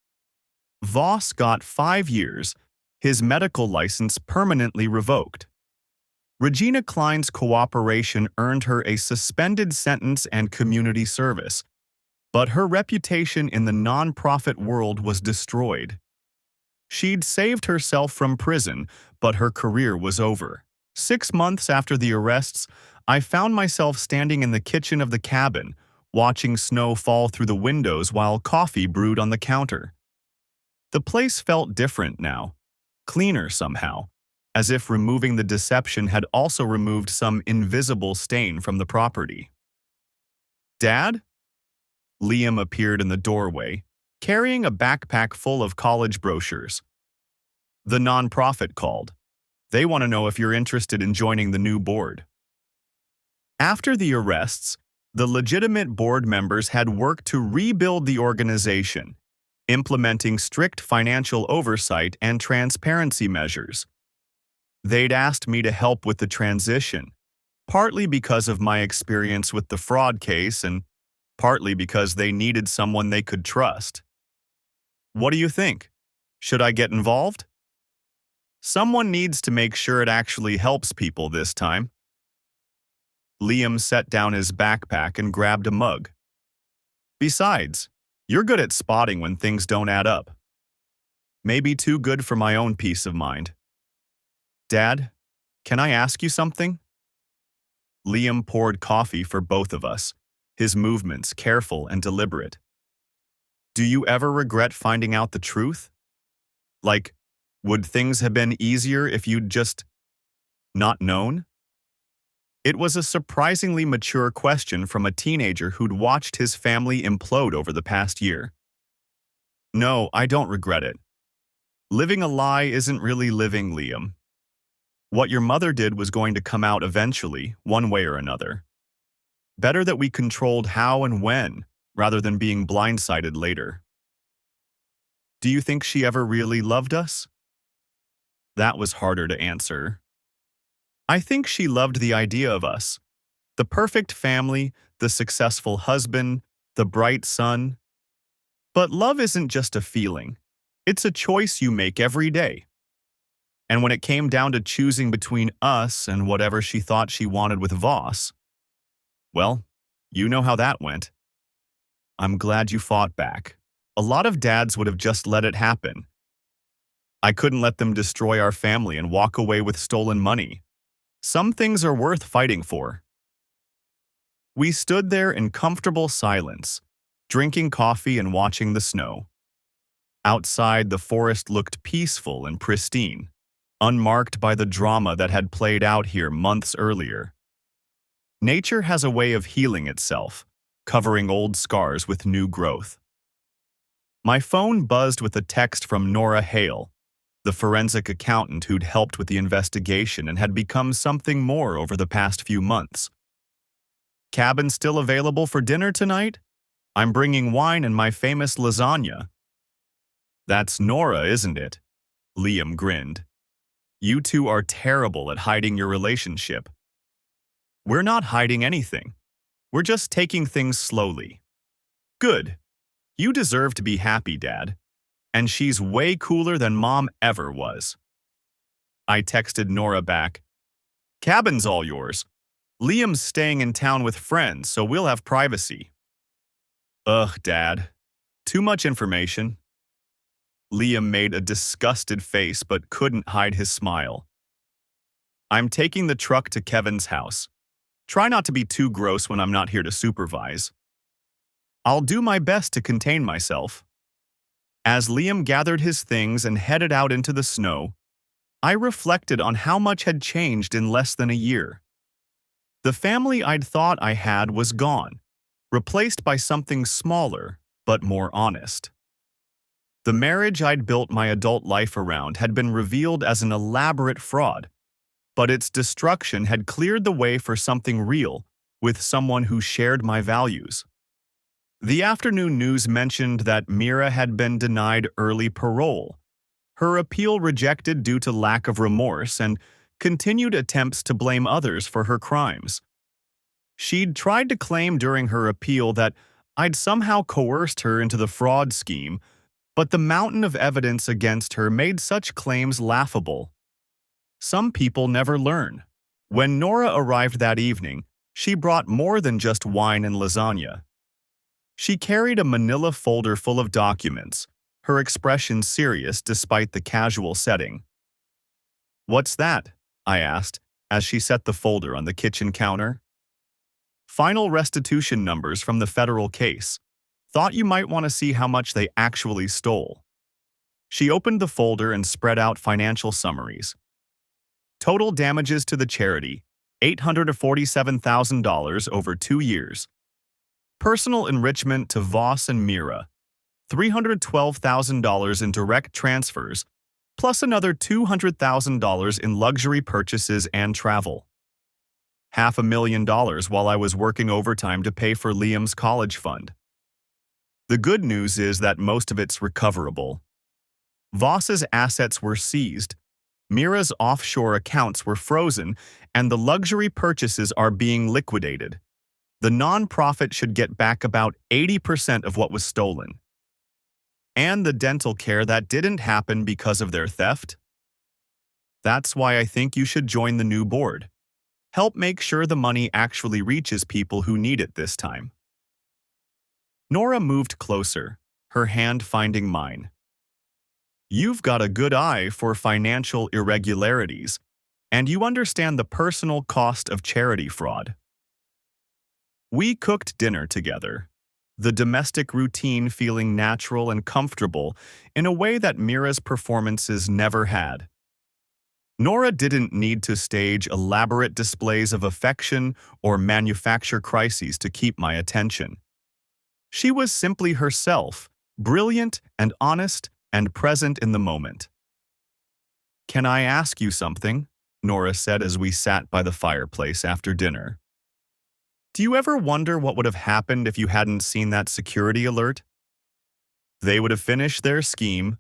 Voss got 5 years, his medical license permanently revoked. Regina Klein's cooperation earned her a suspended sentence and community service, but her reputation in the nonprofit world was destroyed. She'd saved herself from prison, but her career was over. 6 months after the arrests, I found myself standing in the kitchen of the cabin, watching snow fall through the windows while coffee brewed on the counter. The place felt different now, cleaner somehow, as if removing the deception had also removed some invisible stain from the property. Dad? Liam appeared in the doorway, carrying a backpack full of college brochures. The nonprofit called. They want to know if you're interested in joining the new board. After the arrests, the legitimate board members had worked to rebuild the organization, implementing strict financial oversight and transparency measures. They'd asked me to help with the transition, partly because of my experience with the fraud case and partly because they needed someone they could trust. What do you think? Should I get involved? Someone needs to make sure it actually helps people this time. Liam set down his backpack and grabbed a mug. Besides, you're good at spotting when things don't add up. Maybe too good for my own peace of mind. Dad, can I ask you something? Liam poured coffee for both of us, his movements careful and deliberate. Do you ever regret finding out the truth? Like, would things have been easier if you'd just not known? It was a surprisingly mature question from a teenager who'd watched his family implode over the past year. No, I don't regret it. Living a lie isn't really living, Liam. What your mother did was going to come out eventually, one way or another. Better that we controlled how and when, rather than being blindsided later. Do you think she ever really loved us? That was harder to answer. I think she loved the idea of us. The perfect family, the successful husband, the bright son. But love isn't just a feeling. It's a choice you make every day. And when it came down to choosing between us and whatever she thought she wanted with Voss, well, you know how that went. I'm glad you fought back. A lot of dads would have just let it happen. I couldn't let them destroy our family and walk away with stolen money. Some things are worth fighting for. We stood there in comfortable silence, drinking coffee and watching the snow. Outside, the forest looked peaceful and pristine, unmarked by the drama that had played out here months earlier. Nature has a way of healing itself, covering old scars with new growth. My phone buzzed with a text from Nora Hale, the forensic accountant who'd helped with the investigation and had become something more over the past few months. Cabin still available for dinner tonight? I'm bringing wine and my famous lasagna. That's Nora, isn't it? Liam grinned. You two are terrible at hiding your relationship. We're not hiding anything. We're just taking things slowly. Good. You deserve to be happy, Dad. And she's way cooler than Mom ever was. I texted Nora back. Cabin's all yours. Liam's staying in town with friends, so we'll have privacy. Ugh, Dad. Too much information. Liam made a disgusted face but couldn't hide his smile. I'm taking the truck to Kevin's house. Try not to be too gross when I'm not here to supervise. I'll do my best to contain myself. As Liam gathered his things and headed out into the snow, I reflected on how much had changed in less than a year. The family I'd thought I had was gone, replaced by something smaller but more honest. The marriage I'd built my adult life around had been revealed as an elaborate fraud, but its destruction had cleared the way for something real with someone who shared my values. The afternoon news mentioned that Mira had been denied early parole, her appeal rejected due to lack of remorse and continued attempts to blame others for her crimes. She'd tried to claim during her appeal that I'd somehow coerced her into the fraud scheme, but the mountain of evidence against her made such claims laughable. Some people never learn. When Nora arrived that evening, she brought more than just wine and lasagna. She carried a manila folder full of documents, her expression serious despite the casual setting. What's that? I asked, as she set the folder on the kitchen counter. Final restitution numbers from the federal case. Thought you might want to see how much they actually stole. She opened the folder and spread out financial summaries. Total damages to the charity, $847,000 over 2 years. Personal enrichment to Voss and Mira, $312,000 in direct transfers, plus another $200,000 in luxury purchases and travel. $500,000 while I was working overtime to pay for Liam's college fund. The good news is that most of it's recoverable. Voss's assets were seized, Mira's offshore accounts were frozen, and the luxury purchases are being liquidated. The nonprofit should get back about 80% of what was stolen. And the dental care that didn't happen because of their theft. That's why I think you should join the new board. Help make sure the money actually reaches people who need it this time. Nora moved closer, her hand finding mine. You've got a good eye for financial irregularities, and you understand the personal cost of charity fraud. We cooked dinner together, the domestic routine feeling natural and comfortable in a way that Mira's performances never had. Nora didn't need to stage elaborate displays of affection or manufacture crises to keep my attention. She was simply herself, brilliant and honest and present in the moment. Can I ask you something? Nora said as we sat by the fireplace after dinner. Do you ever wonder what would have happened if you hadn't seen that security alert? They would have finished their scheme,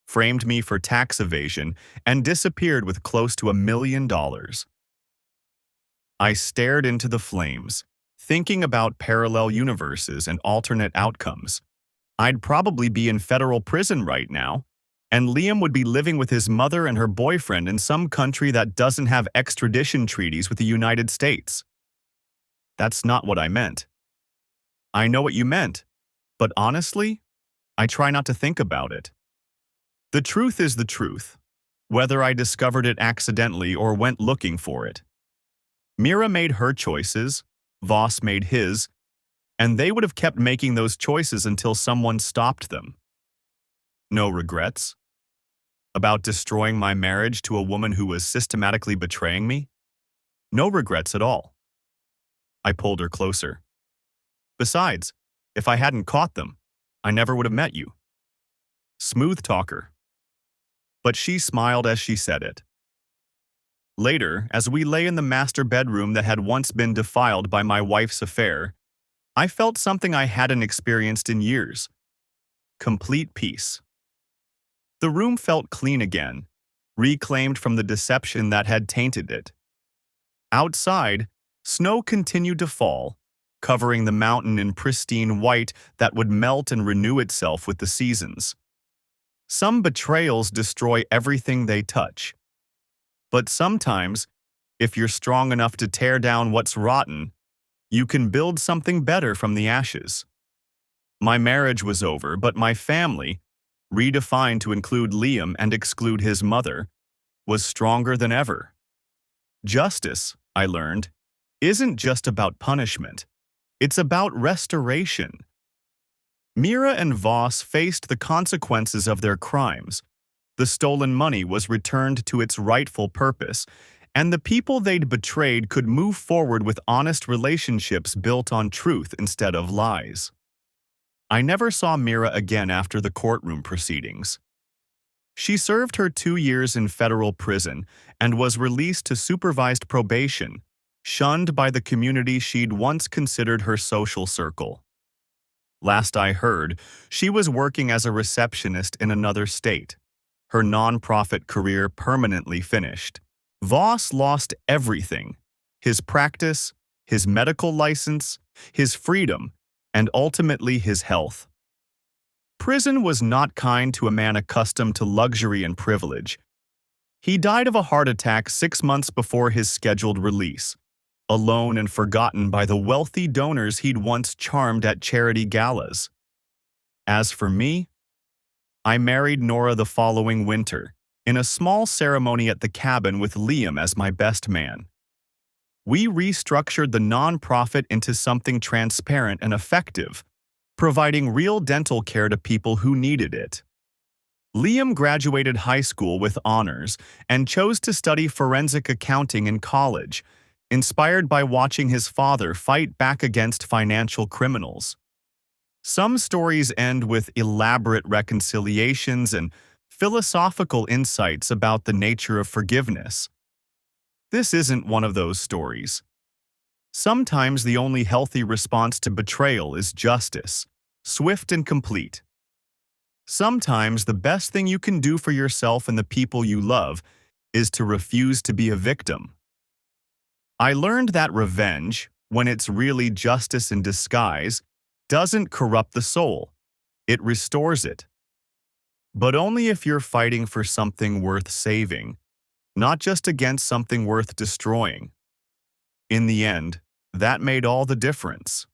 framed me for tax evasion, and disappeared with close to $1 million. I stared into the flames, thinking about parallel universes and alternate outcomes. I'd probably be in federal prison right now, and Liam would be living with his mother and her boyfriend in some country that doesn't have extradition treaties with the United States. That's not what I meant. I know what you meant, but honestly, I try not to think about it. The truth is the truth, whether I discovered it accidentally or went looking for it. Mira made her choices, Voss made his, and they would have kept making those choices until someone stopped them. No regrets? About destroying my marriage to a woman who was systematically betraying me? No regrets at all. I pulled her closer. Besides, if I hadn't caught them, I never would have met you. Smooth talker. But she smiled as she said it. Later, as we lay in the master bedroom that had once been defiled by my wife's affair, I felt something I hadn't experienced in years. Complete peace. The room felt clean again, reclaimed from the deception that had tainted it. Outside, snow continued to fall, covering the mountain in pristine white that would melt and renew itself with the seasons. Some betrayals destroy everything they touch. But sometimes, if you're strong enough to tear down what's rotten, you can build something better from the ashes. My marriage was over, but my family, redefined to include Liam and exclude his mother, was stronger than ever. Justice, I learned, isn't just about punishment. It's about restoration. Mira and Voss faced the consequences of their crimes. The stolen money was returned to its rightful purpose, and the people they'd betrayed could move forward with honest relationships built on truth instead of lies. I never saw Mira again after the courtroom proceedings. She served her 2 years in federal prison and was released to supervised probation, shunned by the community she'd once considered her social circle. Last I heard, she was working as a receptionist in another state, her nonprofit career permanently finished. Voss lost everything: his practice, his medical license, his freedom, and ultimately his health. Prison was not kind to a man accustomed to luxury and privilege. He died of a heart attack 6 months before his scheduled release, alone and forgotten by the wealthy donors he'd once charmed at charity galas. As for me, I married Nora the following winter, in a small ceremony at the cabin with Liam as my best man. We restructured the nonprofit into something transparent and effective, providing real dental care to people who needed it. Liam graduated high school with honors and chose to study forensic accounting in college, inspired by watching his father fight back against financial criminals. Some stories end with elaborate reconciliations and philosophical insights about the nature of forgiveness. This isn't one of those stories. Sometimes the only healthy response to betrayal is justice, swift and complete. Sometimes the best thing you can do for yourself and the people you love is to refuse to be a victim. I learned that revenge, when it's really justice in disguise, doesn't corrupt the soul. It restores it. But only if you're fighting for something worth saving, not just against something worth destroying. In the end, that made all the difference.